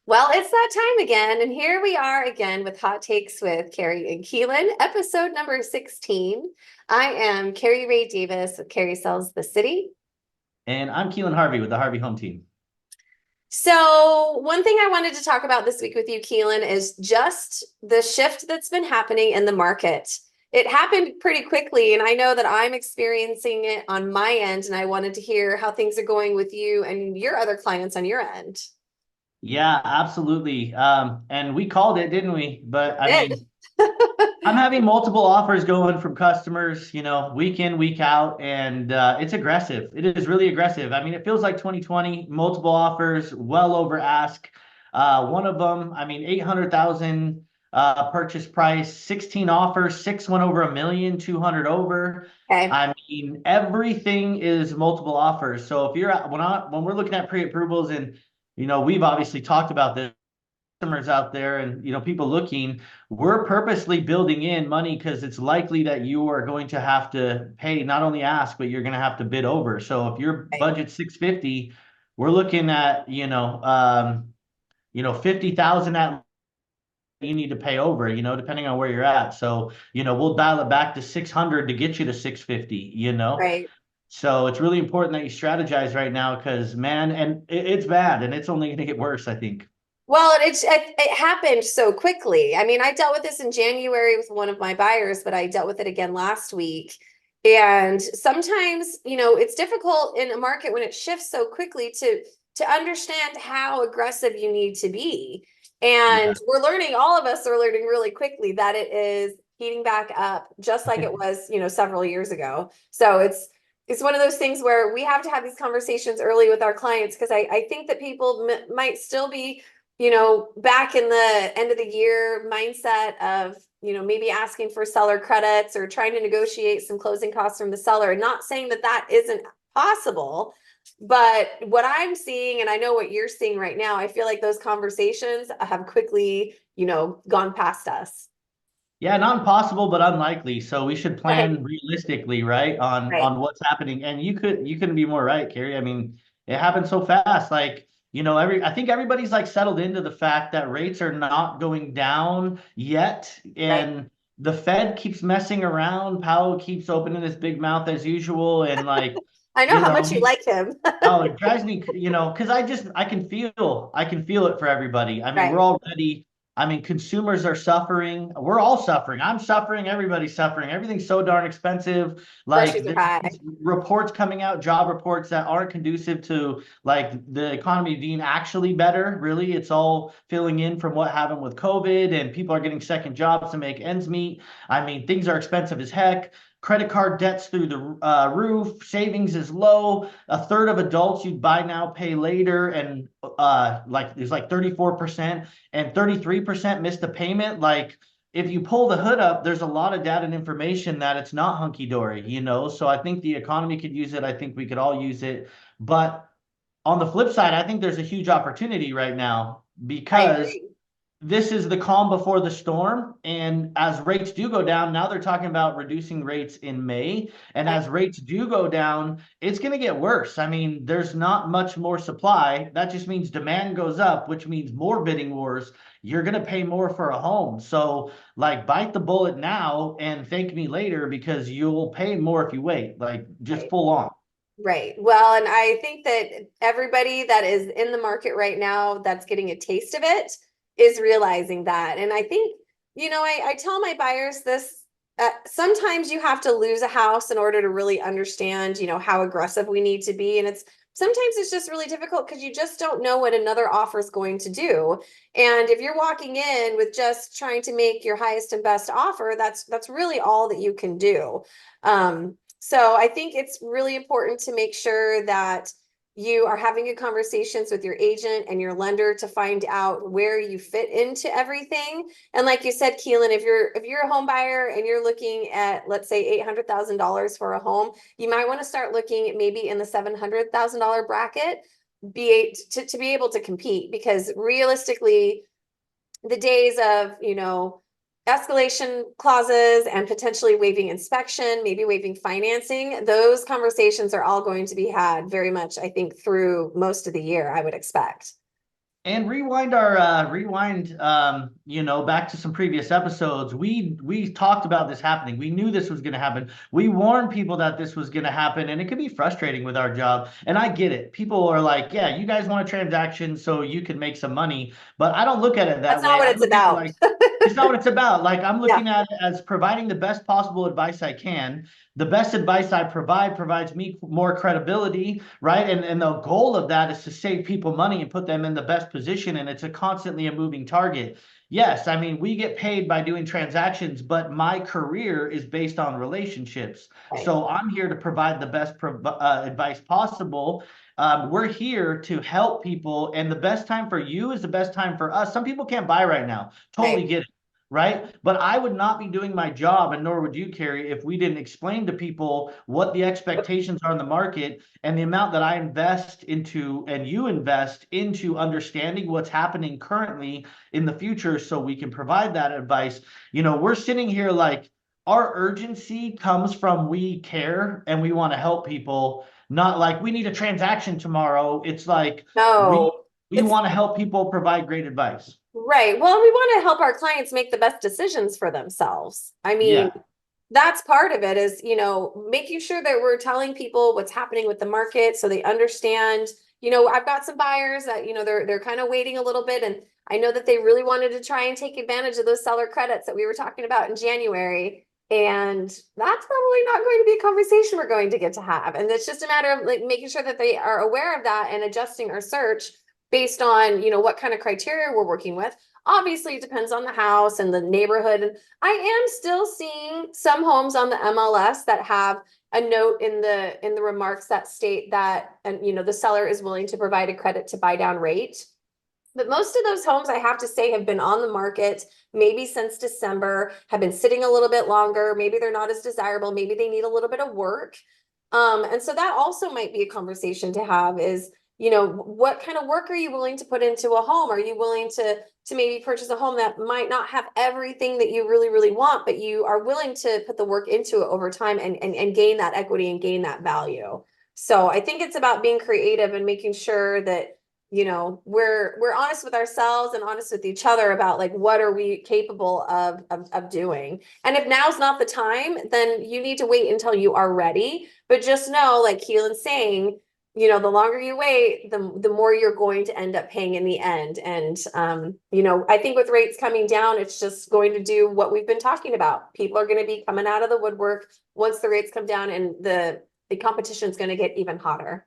Well, it's that time again, and here we are again with Hot Takes with Kari and Keelan, episode number 16. I am Kari Rae Davis with Kari Sells the City. And I'm Keelan Harvey with the Harvey Home Team. So, one thing I wanted to talk about this week with you, Keelan, is just the shift that's been happening in the market. It happened pretty quickly, and I know that I'm experiencing it on my end, and I wanted to hear how things are going with you and your other clients on your end. Yeah, absolutely. And we called it, didn't we? But I Did. mean, I'm having multiple offers going from customers, week in, week out, and it's aggressive. It is really aggressive. I mean, it feels like 2020, multiple offers, well over ask. One of them, I mean, 800,000 purchase price, 16 offers, six went over a million, 200 over. Okay. I mean, everything is multiple offers. So if you're when we're looking at pre-approvals and we've obviously talked about this customers out there and people looking, we're purposely building in money because it's likely that you are going to have to pay, not only ask, but you're going to have to bid over. So if your Right. budget's 650, we're looking at 50,000 at you need to pay over, depending on where you're at. So we'll dial it back to 600 to get you to 650. Right. So it's really important that you strategize right now because, man, and it's bad and it's only going to get worse, I think. Well, it happened so quickly. I mean, I dealt with this in January with one of my buyers, but I dealt with it again last week. And sometimes, it's difficult in a market when it shifts so quickly to understand how aggressive you need to be. Yeah. And we're learning, all of us are learning really quickly that it is heating back up just like it was, several years ago. So it's one of those things where we have to have these conversations early with our clients because I think that people might still be back in the end of the year mindset of, maybe asking for seller credits or trying to negotiate some closing costs from the seller. And not saying that that isn't possible, but what I'm seeing, and I know what you're seeing right now, I feel like those conversations have quickly, gone past us. Yeah, not impossible, but unlikely. So we should Right. plan realistically, right, on Right. what's happening. And you couldn't be more right, Carrie. I mean, it happened so fast. Like, I think everybody's like settled into the fact that rates are not going down yet. Right. And the Fed keeps messing around. Powell keeps opening his big mouth as usual. And like, I know you how know, much you he like him. Oh, it drives me, because I can feel it for everybody. I mean, we're Right. all ready. I mean, consumers are suffering. We're all suffering. I'm suffering. Everybody's suffering. Everything's so darn expensive. Groceries Like are there's high. these reports coming out, job reports that aren't conducive to like the economy being actually better. Really, it's all filling in from what happened with COVID, and people are getting second jobs to make ends meet. I mean, things are expensive as heck. Credit card debts through the roof. Savings is low. A third of adults you'd buy now, pay later, and like there's like 34% and 33% missed a payment. Like if you pull the hood up, there's a lot of data and information that it's not hunky dory. So I think the economy could use it. I think we could all use it. But on the flip side, I think there's a huge opportunity right now I because agree. this is the calm before the storm. And as rates do go down, now they're talking about reducing rates in May. And Right. as rates do go down, it's going to get worse. I mean, there's not much more supply. That just means demand goes up, which means more bidding wars. You're going to pay more for a home. So, like, bite the bullet now and thank me later because you'll pay more if you wait, like, just Right. full on. Right. Well, and I think that everybody that is in the market right now that's getting a taste of it is realizing that. And I think, I tell my buyers this, sometimes you have to lose a house in order to really understand, how aggressive we need to be. And sometimes it's just really difficult because you just don't know what another offer is going to do. And if you're walking in with just trying to make your highest and best offer, that's really all that you can do. So I think it's really important to make sure that you are having good conversations with your agent and your lender to find out where you fit into everything. And like you said, Keelan, if you're a home buyer and you're looking at, let's say, $800,000 for a home, you might want to start looking at maybe in the $700,000 bracket, to be able to compete, because realistically, the days of, escalation clauses and potentially waiving inspection, maybe waiving financing, those conversations are all going to be had very much, I think, through most of the year, I would expect. And rewind back to some previous episodes. We talked about this happening. We knew this was going to happen. We warned people that this was going to happen, and it could be frustrating with our job. And I get it. People are like, "Yeah, you guys want a transaction so you can make some money," but I don't look at it That's that not way. what I it's look at it about. like it's not what it's about. Like I'm Yeah. looking at it as providing the best possible advice I can. The best advice I provide provides me more credibility, right? And the goal of that is to save people money and put them in the best position. And it's a constantly a moving target. Yes, I mean, we get paid by doing transactions, but my career is based on relationships. Right. So I'm here to provide the best advice possible. We're here to help people, and the best time for you is the best time for us. Some people can't buy right now. Totally Right. get it, right? But I would not be doing my job, and nor would you, Kari, if we didn't explain to people what the expectations are in the market and the amount that I invest into and you invest into understanding what's happening currently in the future so we can provide that advice. We're sitting here like our urgency comes from we care and we want to help people, not like we need a transaction tomorrow. It's like we No, we it's want to help people provide great advice. right. Well, we want to help our clients make the best decisions for themselves. I mean, Yeah. that's part of it is, making sure that we're telling people what's happening with the market so they understand. I've got some buyers that, they're kind of waiting a little bit, and I know that they really wanted to try and take advantage of those seller credits that we were talking about in January. And that's probably not going to be a conversation we're going to get to have. And it's just a matter of like making sure that they are aware of that and adjusting our search based on, what kind of criteria we're working with. Obviously, it depends on the house and the neighborhood. And I am still seeing some homes on the MLS that have a note in the remarks that state that, and the seller is willing to provide a credit to buy down rate. But most of those homes, I have to say, have been on the market maybe since December, have been sitting a little bit longer. Maybe they're not as desirable. Maybe they need a little bit of work. And so that also might be a conversation to have is, what kind of work are you willing to put into a home? Are you willing to maybe purchase a home that might not have everything that you really, really want, but you are willing to put the work into it over time and gain that equity and gain that value. So I think it's about being creative and making sure that we're honest with ourselves and honest with each other about like what are we capable of doing. And if now's not the time, then you need to wait until you are ready. But just know, like Keelan's saying, the longer you wait, the more you're going to end up paying in the end. And I think with rates coming down, it's just going to do what we've been talking about. People are going to be coming out of the woodwork once the rates come down, and the competition is going to get even hotter.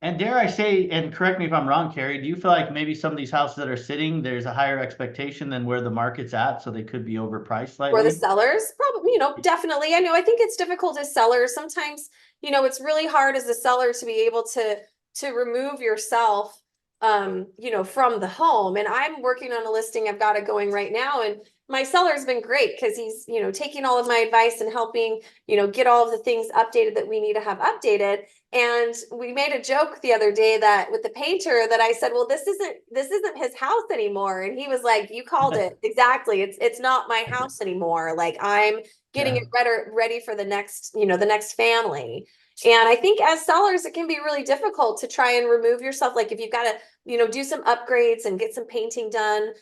And dare I say, and correct me if I'm wrong, Kari, do you feel like maybe some of these houses that are sitting, there's a higher expectation than where the market's at, so they could be overpriced For the slightly? sellers, probably, definitely. I know, I think it's difficult as sellers. Sometimes, it's really hard as a seller to be able to remove yourself from the home. And I'm working on a listing. I've got it going right now. And my seller's been great because he's, taking all of my advice and helping, get all of the things updated that we need to have updated. And we made a joke the other day that with the painter that I said, well, this isn't his house anymore. And he was like, you called it exactly. It's not my house anymore. Like I'm getting Yeah. it ready for the next, the next family. And I think as sellers, it can be really difficult to try and remove yourself. Like if you've got to, do some upgrades and get some painting done,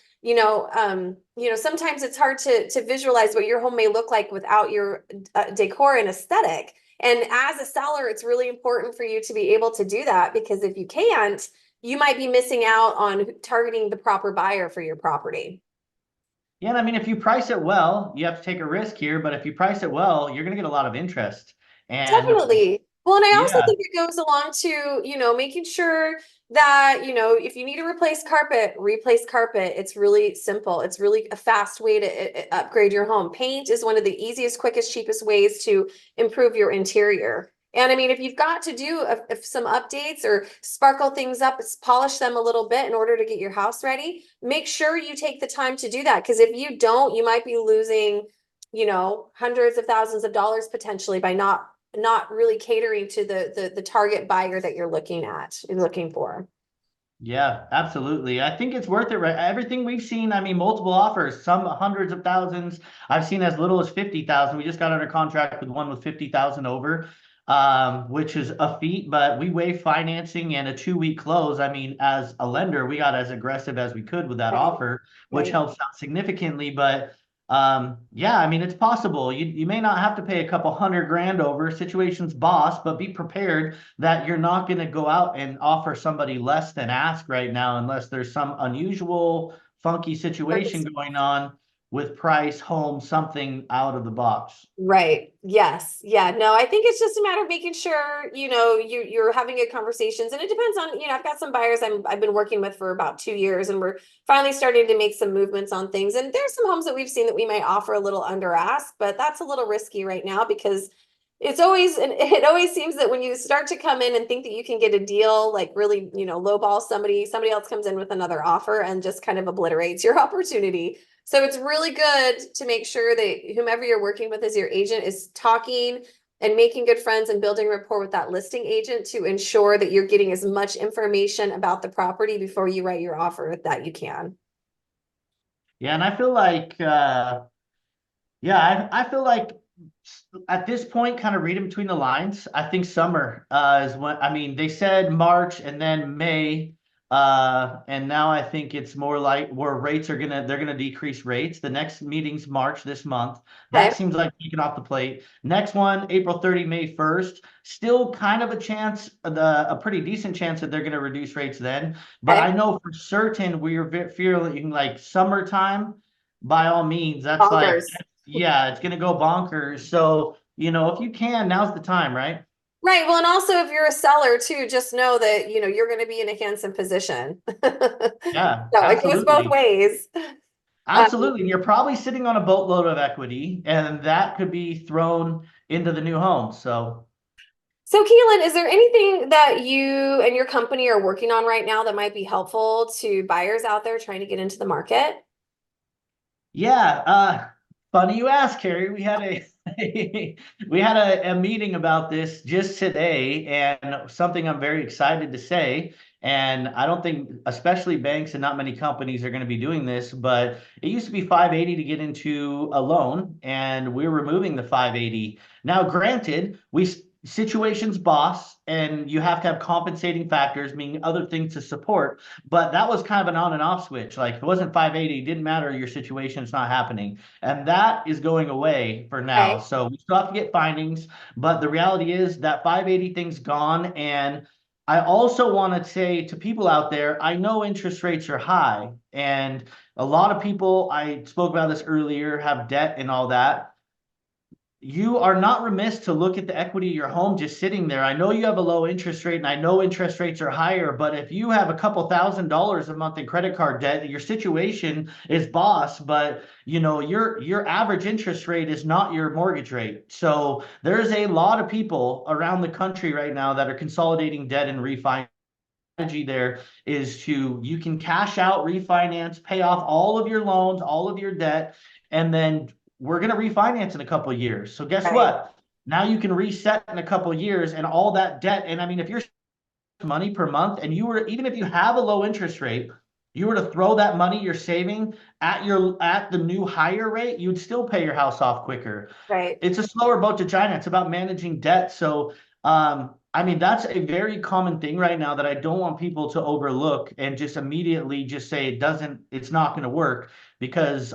sometimes it's hard to visualize what your home may look like without your decor and aesthetic. And as a seller, it's really important for you to be able to do that, because if you can't, you might be missing out on targeting the proper buyer for your property. Yeah, and I mean, if you price it well, you have to take a risk here, but if you price it well, you're going to get a lot of interest. And Definitely. Well, and I also yeah, think it goes along to, making sure that, if you need to replace carpet. It's really simple. It's really a fast way to upgrade your home. Paint is one of the easiest, quickest, cheapest ways to improve your interior. And I mean, if you've got to do some updates or sparkle things up, polish them a little bit in order to get your house ready, make sure you take the time to do that. Because if you don't, you might be losing, hundreds of thousands of dollars potentially by not really catering to the target buyer that you're looking for. yeah, absolutely. I think it's worth it, right? Everything we've seen, I mean, multiple offers, some hundreds of thousands. I've seen as little as 50,000. We just got under contract with one with 50,000 over. which is a feat, but we waive financing and a 2-week close. I mean, as a lender, we got as aggressive as we could with that Right, offer, which right. helps out significantly. But yeah, I mean, it's possible. You may not have to pay a couple $100,000 over situation's boss, but be prepared that you're not going to go out and offer somebody less than ask right now, unless there's some unusual, funky situation going on with price, home, something out of the box. Right. Yes. Yeah. No, I think it's just a matter of making sure, you're having good conversations. And it depends on, I've got some buyers I've been working with for about 2 years, and we're finally starting to make some movements on things. And there's some homes that we've seen that we might offer a little under ask, but that's a little risky right now because and it always seems that when you start to come in and think that you can get a deal, like really, lowball somebody else comes in with another offer and just kind of obliterates your opportunity. So it's really good to make sure that whomever you're working with as your agent is talking and making good friends and building rapport with that listing agent to ensure that you're getting as much information about the property before you write your offer that you can. Yeah, and I feel like yeah, I feel like at this point, kind of reading between the lines, I think summer is when, I mean, they said March and then May, and now I think it's more like where they're gonna decrease rates. The next meeting's March this month. Okay. That seems like taking off the plate. Next one, April 30, May 1st. Still kind of a pretty decent chance that they're gonna reduce rates then. But Okay. I know for certain we're feeling like summertime, by all means, that's like Bonkers. yeah, it's gonna go bonkers. So, if you can, now's the time, right? Right. Well, and also if you're a seller too, just know that, you're going to be in a handsome position. Yeah, So it goes both absolutely. ways. Um, Absolutely. And you're probably sitting on a boatload of equity, and that could be thrown into the new home. So, so Keelan, is there anything that you and your company are working on right now that might be helpful to buyers out there trying to get into the market? yeah, funny you ask, Carrie. We had we had a meeting about this just today, and something I'm very excited to say. And I don't think, especially banks and not many companies are going to be doing this, but it used to be 580 to get into a loan, and we're removing the 580. Now, granted, situations boss, and you have to have compensating factors, meaning other things to support. But that was kind of an on and off switch. Like if it wasn't 580, it didn't matter your situation, it's not happening. And that is going away for now. Okay. So we still have to get findings, but the reality is that 580 thing's gone. And I also want to say to people out there, I know interest rates are high, and a lot of people, I spoke about this earlier, have debt and all that. You are not remiss to look at the equity of your home just sitting there. I know you have a low interest rate, and I know interest rates are higher, but if you have a couple $1,000s a month in credit card debt, your situation is boss, but your average interest rate is not your mortgage rate. So there's a lot of people around the country right now that are consolidating debt and refinance. Strategy there is you can cash out, refinance, pay off all of your loans, all of your debt, and then we're going to refinance in a couple of years. So guess Right. what? Now you can reset in a couple of years, and all that debt. And I mean, if you're money per month, and even if you have a low interest rate, you were to throw that money you're saving at the new higher rate, you'd still pay your house off quicker. Right. It's a slower boat to China. It's about managing debt. So, I mean, that's a very common thing right now that I don't want people to overlook and just immediately just say it's not going to work, because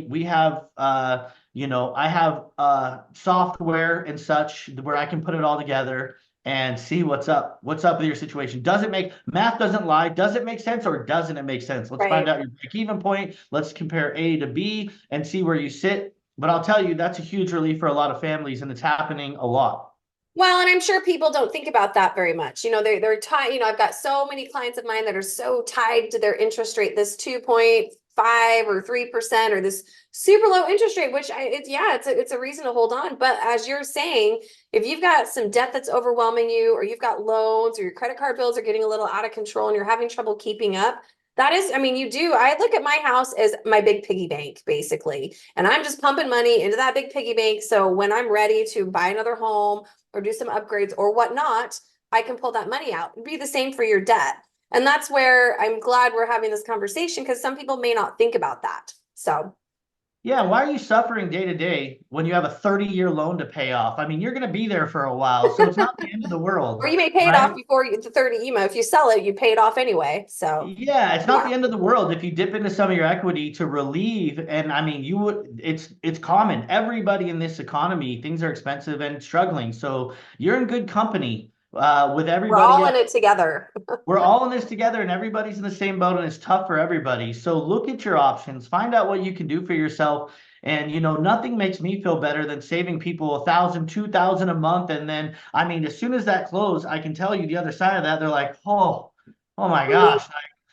we have, I have software and such where I can put it all together and see what's up with your situation. Math doesn't lie. Does it make sense, or doesn't it make sense? Let's find Right. out your break-even point. Let's compare A to B and see where you sit. But I'll tell you, that's a huge relief for a lot of families, and it's happening a lot. Well, and I'm sure people don't think about that very much. They're tied, I've got so many clients of mine that are so tied to their interest rate, this 2.5 or 3%, or this super low interest rate, which it's a reason to hold on. But as you're saying, if you've got some debt that's overwhelming you, or you've got loans, or your credit card bills are getting a little out of control and you're having trouble keeping up, that is, I mean, I look at my house as my big piggy bank, basically. And I'm just pumping money into that big piggy bank. So when I'm ready to buy another home or do some upgrades or whatnot, I can pull that money out. It'd be the same for your debt. And that's where I'm glad we're having this conversation, because some people may not think about that. So Yeah, why are you suffering day to day when you have a 30-year loan to pay off? I mean, you're going to be there for a while, so it's not the end of the Or world, you may pay it off right? before the 30 emo. If you sell it, you pay it off anyway. So Yeah, it's not yeah, the end of the world if you dip into some of your equity to relieve. And I mean, you would, it's common. Everybody in this economy, things are expensive and struggling. So you're in good company with we're everybody all in else. it together. We're all in this together and everybody's in the same boat and it's tough for everybody. So look at your options, find out what you can do for yourself. And nothing makes me feel better than saving people 1,000, 2,000 a month. And then, I mean, as soon as that close, I can tell you the other side of that, they're like, oh my gosh,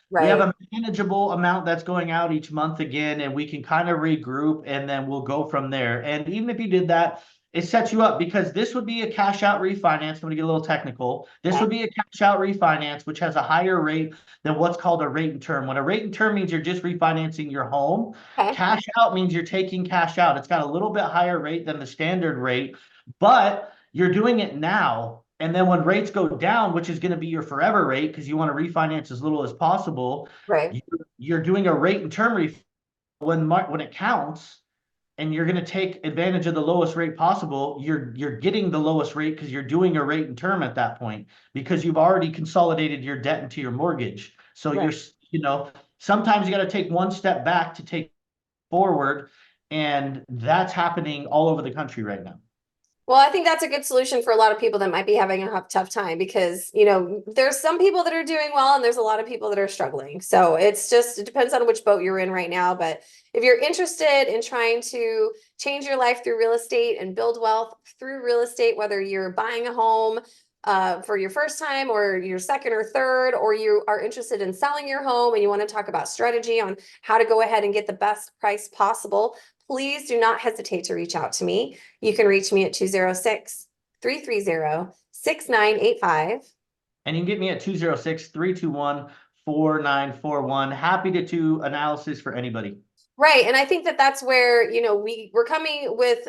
we have Right. a manageable amount that's going out each month again, and we can kind of regroup and then we'll go from there. And even if you did that, it sets you up because this would be a cash out refinance. I'm going to get a little technical. This Okay. would be a cash out refinance, which has a higher rate than what's called a rate and term. When a rate and term means you're just refinancing your home, Okay. cash out means you're taking cash out. It's got a little bit higher rate than the standard rate, but you're doing it now. And then when rates go down, which is going to be your forever rate because you want to refinance as little as possible, Right. you're doing a rate and term when it counts, and you're going to take advantage of the lowest rate possible. You're getting the lowest rate because you're doing a rate and term at that point because you've already consolidated your debt into your mortgage. So Right. sometimes you got to take one step back to take forward, and that's happening all over the country right now. Well, I think that's a good solution for a lot of people that might be having a tough time because, there's some people that are doing well and there's a lot of people that are struggling. So it depends on which boat you're in right now. But if you're interested in trying to change your life through real estate and build wealth through real estate, whether you're buying a home for your first time or your second or third, or you are interested in selling your home and you want to talk about strategy on how to go ahead and get the best price possible, please do not hesitate to reach out to me. You can reach me at 206-330-6985. And you can get me at 206-321-4941. Happy to do analysis for anybody. Right. And I think that that's where, we're coming with,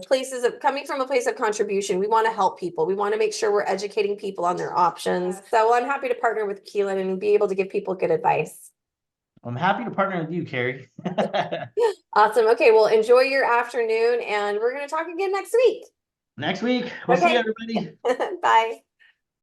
places of coming from a place of contribution. We want to help people. We want to make sure we're educating people on their options. So I'm happy to partner with Keelan and be able to give people good advice. I'm happy to partner with you, Kari. Awesome. Okay. Well, enjoy your afternoon and we're going to talk again next week. Next week, we'll see you, Okay. everybody. Bye.